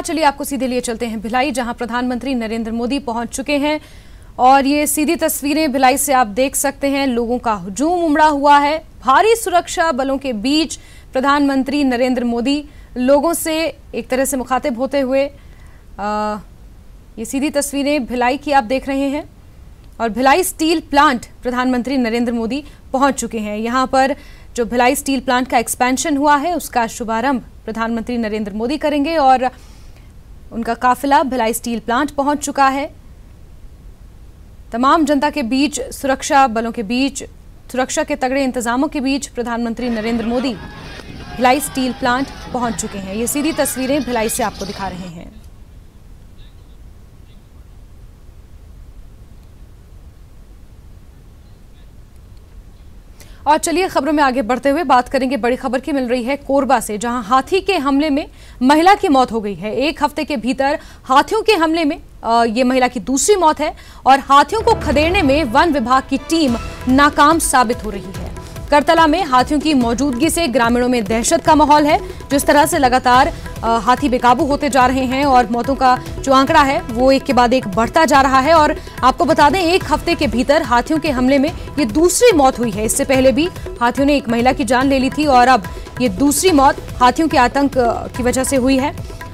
चलिए आपको सीधे लिए चलते हैं भिलाई, जहां प्रधानमंत्री नरेंद्र मोदी पहुंच चुके हैं। और ये सीधी तस्वीरें भिलाई से आप देख सकते हैं। लोगों का हुजूम उमड़ा हुआ है। भारी सुरक्षा बलों के बीच प्रधानमंत्री नरेंद्र मोदी लोगों से एक तरह से मुखातिब होते हुए ये सीधी तस्वीरें भिलाई की आप देख रहे हैं। और भिलाई स्टील प्लांट प्रधानमंत्री नरेंद्र मोदी पहुंच चुके हैं। यहां पर जो भिलाई स्टील प्लांट का एक्सपेंशन हुआ है उसका शुभारंभ प्रधानमंत्री नरेंद्र मोदी करेंगे और उनका काफिला भिलाई स्टील प्लांट पहुंच चुका है। तमाम जनता के बीच, सुरक्षा बलों के बीच, सुरक्षा के तगड़े इंतजामों के बीच प्रधानमंत्री नरेंद्र मोदी भिलाई स्टील प्लांट पहुंच चुके हैं। ये सीधी तस्वीरें भिलाई से आपको दिखा रहे हैं। और चलिए खबरों में आगे बढ़ते हुए बात करेंगे। बड़ी खबर की मिल रही है कोरबा से, जहां हाथी के हमले में महिला की मौत हो गई है। एक हफ्ते के भीतर हाथियों के हमले में ये महिला की दूसरी मौत है और हाथियों को खदेड़ने में वन विभाग की टीम नाकाम साबित हो रही है। करतला में हाथियों की मौजूदगी से ग्रामीणों में दहशत का माहौल है। जिस तरह से लगातार हाथी बेकाबू होते जा रहे हैं और मौतों का जो आंकड़ा है वो एक के बाद एक बढ़ता जा रहा है। और आपको बता दें, एक हफ्ते के भीतर हाथियों के हमले में ये दूसरी मौत हुई है। इससे पहले भी हाथियों ने एक महिला की जान ले ली थी और अब ये दूसरी मौत हाथियों के आतंक की वजह से हुई है।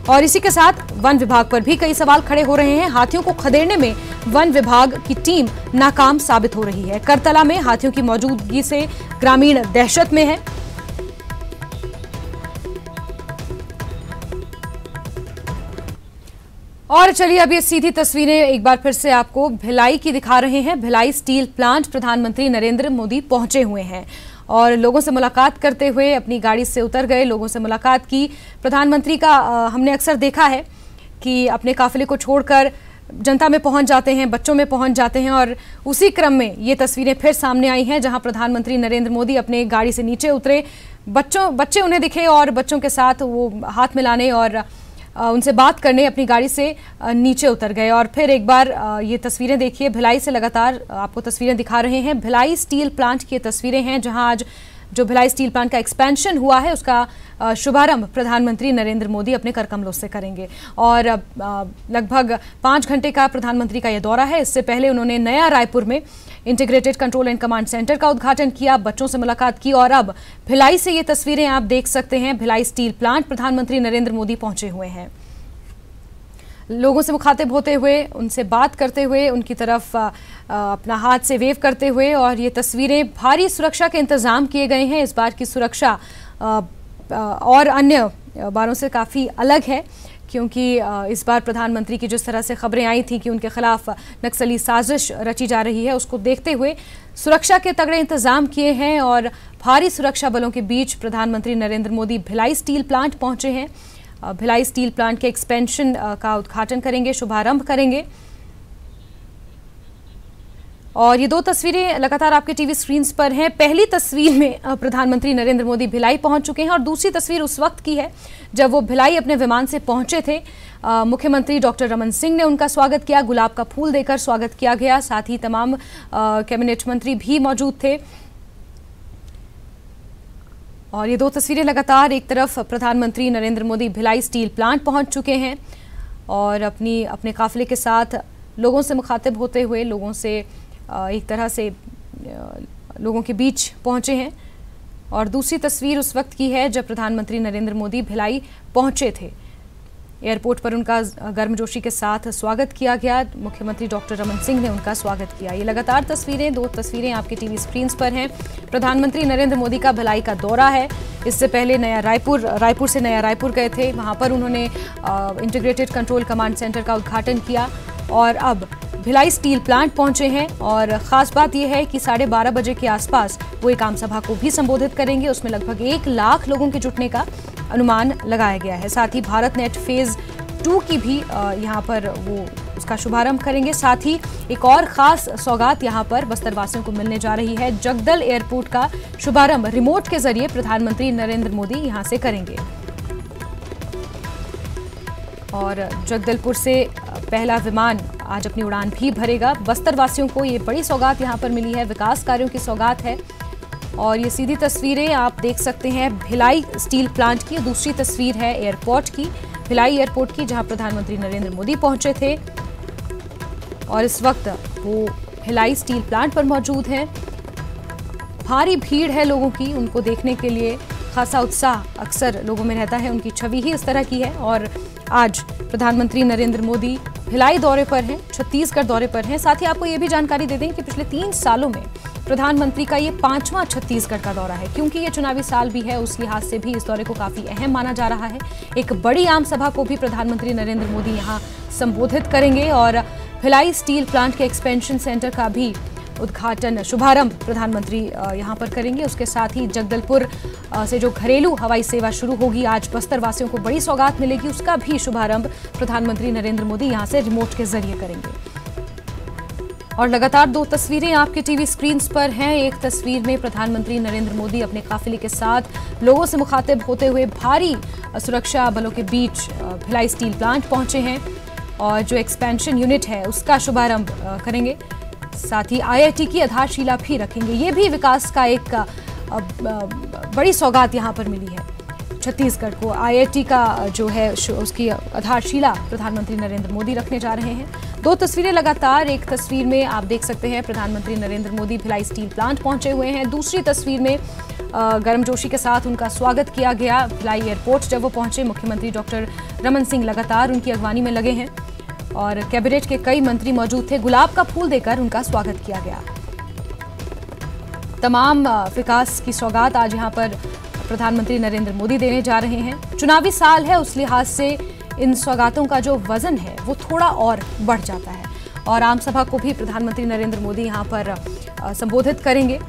और इसी के साथ वन विभाग पर भी कई सवाल खड़े हो रहे हैं। हाथियों को खदेड़ने में वन विभाग की टीम नाकाम साबित हो रही है। करतला में हाथियों की मौजूदगी से ग्रामीण दहशत में है। और चलिए अब ये सीधी तस्वीरें एक बार फिर से आपको भिलाई की दिखा रहे हैं। भिलाई स्टील प्लांट प्रधानमंत्री नरेंद्र मोदी पहुंचे हुए हैं और लोगों से मुलाकात करते हुए अपनी गाड़ी से उतर गए, लोगों से मुलाकात की। प्रधानमंत्री का हमने अक्सर देखा है कि अपने काफिले को छोड़कर जनता में पहुंच जाते हैं, बच्चों में पहुंच जाते हैं। और उसी क्रम में ये तस्वीरें फिर सामने आई हैं, जहां प्रधानमंत्री नरेंद्र मोदी अपने गाड़ी से नीचे उतरे। बच्चे उन्हें दिखे और बच्चों के साथ वो हाथ मिलाने और उनसे बात करने अपनी गाड़ी से नीचे उतर गए। और फिर एक बार ये तस्वीरें देखिए, भिलाई से लगातार आपको तस्वीरें दिखा रहे हैं। भिलाई स्टील प्लांट की तस्वीरें हैं, जहां आज जो भिलाई स्टील प्लांट का एक्सपेंशन हुआ है उसका शुभारंभ प्रधानमंत्री नरेंद्र मोदी अपने कर कमलों से करेंगे। और लगभग 5 घंटे का प्रधानमंत्री का यह दौरा है। इससे पहले उन्होंने नया रायपुर में integrated control and command centre का उद्घाटन किया, बच्चों से मुलाकात की। और अब भिलाई से ये तस्वीरें आप देख सकते हैं। भिलाई स्टील प्लांट प्रधानमंत्री नरेंद्र मोदी पहुंचे हुए हैं। लोगों से मुखातिब होते हुए, उनसे बात करते हुए, उनकी तरफ अपना हाथ से वेव करते हुए। और ये तस्वीरें, भारी सुरक्षा के इंतजाम किए गए हैं। इस बार की सुरक्षा और अन्य बारों से काफ़ी अलग है, क्योंकि इस बार प्रधानमंत्री की जिस तरह से खबरें आई थी कि उनके खिलाफ नक्सली साजिश रची जा रही है, उसको देखते हुए सुरक्षा के तगड़े इंतजाम किए हैं। और भारी सुरक्षा बलों के बीच प्रधानमंत्री नरेंद्र मोदी भिलाई स्टील प्लांट पहुंचे हैं। भिलाई स्टील प्लांट के एक्सपेंशन का उद्घाटन करेंगे, शुभारंभ करेंगे। और ये 2 तस्वीरें लगातार आपके टीवी स्क्रीन्स पर हैं। पहली तस्वीर में प्रधानमंत्री नरेंद्र मोदी भिलाई पहुंच चुके हैं और दूसरी तस्वीर उस वक्त की है जब वो भिलाई अपने विमान से पहुंचे थे। मुख्यमंत्री डॉक्टर रमन सिंह ने उनका स्वागत किया, गुलाब का फूल देकर स्वागत किया गया। साथ ही तमाम कैबिनेट मंत्री भी मौजूद थे। और ये 2 तस्वीरें लगातार, एक तरफ प्रधानमंत्री नरेंद्र मोदी भिलाई स्टील प्लांट पहुंच चुके हैं और अपने काफिले के साथ लोगों से मुखातिब होते हुए, लोगों से एक तरह से लोगों के बीच पहुंचे हैं। और दूसरी तस्वीर उस वक्त की है जब प्रधानमंत्री नरेंद्र मोदी भिलाई पहुंचे थे। एयरपोर्ट पर उनका गर्मजोशी के साथ स्वागत किया गया। मुख्यमंत्री डॉक्टर रमन सिंह ने उनका स्वागत किया। ये लगातार तस्वीरें, 2 तस्वीरें आपके टीवी स्क्रीन्स पर हैं। प्रधानमंत्री नरेंद्र मोदी का भिलाई का दौरा है। इससे पहले रायपुर से नया रायपुर गए थे। वहां पर उन्होंने इंटीग्रेटेड कंट्रोल कमांड सेंटर का उद्घाटन किया और अब भिलाई स्टील प्लांट पहुंचे हैं। और ख़ास बात यह है कि 12:30 बजे के आसपास वो एक आम सभा को भी संबोधित करेंगे। उसमें लगभग 1 लाख लोगों के जुटने का अनुमान लगाया गया है। साथ ही भारत नेट फेज 2 की भी यहाँ पर वो उसका शुभारंभ करेंगे। साथ ही एक और ख़ास सौगात यहाँ पर बस्तर वासियों को मिलने जा रही है। जगदल एयरपोर्ट का शुभारंभ रिमोट के जरिए प्रधानमंत्री नरेंद्र मोदी यहाँ से करेंगे। और जगदलपुर से पहला विमान आज अपनी उड़ान भी भरेगा। बस्तर वासियों को ये बड़ी सौगात यहाँ पर मिली है, विकास कार्यों की सौगात है। और ये सीधी तस्वीरें आप देख सकते हैं भिलाई स्टील प्लांट की। दूसरी तस्वीर है एयरपोर्ट की, भिलाई एयरपोर्ट की, जहां प्रधानमंत्री नरेंद्र मोदी पहुंचे थे और इस वक्त वो भिलाई स्टील प्लांट पर मौजूद हैं। भारी भीड़ है लोगों की, उनको देखने के लिए खासा उत्साह अक्सर लोगों में रहता है। उनकी छवि ही इस तरह की है और आज प्रधानमंत्री नरेंद्र मोदी भिलाई दौरे पर हैं, छत्तीसगढ़ दौरे पर हैं। साथ ही आपको ये भी जानकारी दे दें कि पिछले 3 सालों में प्रधानमंत्री का ये 5वां छत्तीसगढ़ का दौरा है। क्योंकि ये चुनावी साल भी है, उस लिहाज से भी इस दौरे को काफी अहम माना जा रहा है। एक बड़ी आम सभा को भी प्रधानमंत्री नरेंद्र मोदी यहाँ संबोधित करेंगे और भिलाई स्टील प्लांट के एक्सपेंशन सेंटर का भी उद्घाटन शुभारंभ प्रधानमंत्री यहां पर करेंगे। उसके साथ ही जगदलपुर से जो घरेलू हवाई सेवा शुरू होगी, आज बस्तर वासियों को बड़ी सौगात मिलेगी, उसका भी शुभारंभ प्रधानमंत्री नरेंद्र मोदी यहां से रिमोट के जरिए करेंगे। और लगातार 2 तस्वीरें आपके टीवी स्क्रीन पर हैं। एक तस्वीर में प्रधानमंत्री नरेंद्र मोदी अपने काफिले के साथ लोगों से मुखातिब होते हुए भारी सुरक्षा बलों के बीच भिलाई स्टील प्लांट पहुंचे हैं और जो एक्सपेंशन यूनिट है उसका शुभारंभ करेंगे। साथ ही आईआईटी की आधारशिला भी रखेंगे। ये भी विकास का एक बड़ी सौगात यहां पर मिली है छत्तीसगढ़ को। आईआईटी का जो है उसकी आधारशिला प्रधानमंत्री नरेंद्र मोदी रखने जा रहे हैं। 2 तस्वीरें लगातार, एक तस्वीर में आप देख सकते हैं प्रधानमंत्री नरेंद्र मोदी भिलाई स्टील प्लांट पहुंचे हुए हैं। दूसरी तस्वीर में गर्मजोशी के साथ उनका स्वागत किया गया भिलाई एयरपोर्ट। जब वो पहुंचे, मुख्यमंत्री डॉक्टर रमन सिंह लगातार उनकी अगवानी में लगे हैं और कैबिनेट के कई मंत्री मौजूद थे। गुलाब का फूल देकर उनका स्वागत किया गया। तमाम विकास की सौगात आज यहां पर प्रधानमंत्री नरेंद्र मोदी देने जा रहे हैं। चुनावी साल है, उस लिहाज से इन सौगातों का जो वजन है वो थोड़ा और बढ़ जाता है। और आम सभा को भी प्रधानमंत्री नरेंद्र मोदी यहां पर संबोधित करेंगे।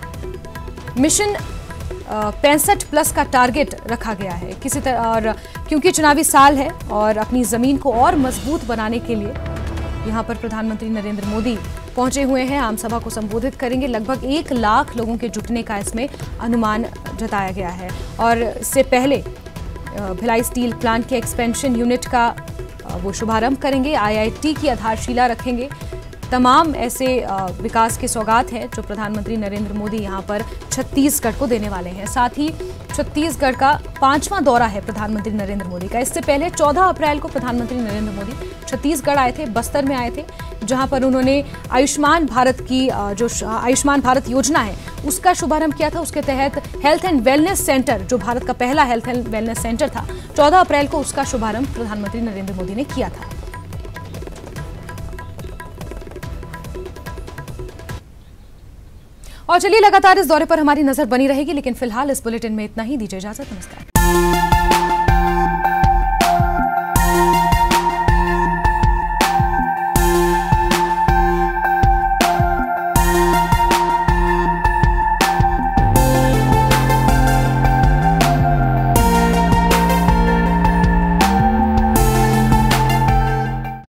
मिशन 65+ का टारगेट रखा गया है किसी तरह, और क्योंकि चुनावी साल है और अपनी जमीन को और मजबूत बनाने के लिए यहां पर प्रधानमंत्री नरेंद्र मोदी पहुंचे हुए हैं, आम सभा को संबोधित करेंगे। लगभग 1 लाख लोगों के जुटने का इसमें अनुमान जताया गया है। और इससे पहले भिलाई स्टील प्लांट के एक्सपेंशन यूनिट का वो शुभारंभ करेंगे, आईआईटी की आधारशिला रखेंगे। तमाम ऐसे विकास की सौगात है जो प्रधानमंत्री नरेंद्र मोदी यहां पर छत्तीसगढ़ को देने वाले हैं। साथ ही छत्तीसगढ़ का 5वां दौरा है प्रधानमंत्री नरेंद्र मोदी का। इससे पहले 14 अप्रैल को प्रधानमंत्री नरेंद्र मोदी छत्तीसगढ़ आए थे, बस्तर में आए थे, जहां पर उन्होंने आयुष्मान भारत की जो आयुष्मान भारत योजना है उसका शुभारंभ किया था। उसके तहत हेल्थ एंड वेलनेस सेंटर, जो भारत का पहला हेल्थ एंड वेलनेस सेंटर था, 14 अप्रैल को उसका शुभारंभ प्रधानमंत्री नरेंद्र मोदी ने किया था। और चलिए, लगातार इस दौरे पर हमारी नजर बनी रहेगी, लेकिन फिलहाल इस बुलेटिन में इतना ही। दीजिए इजाजत, नमस्कार।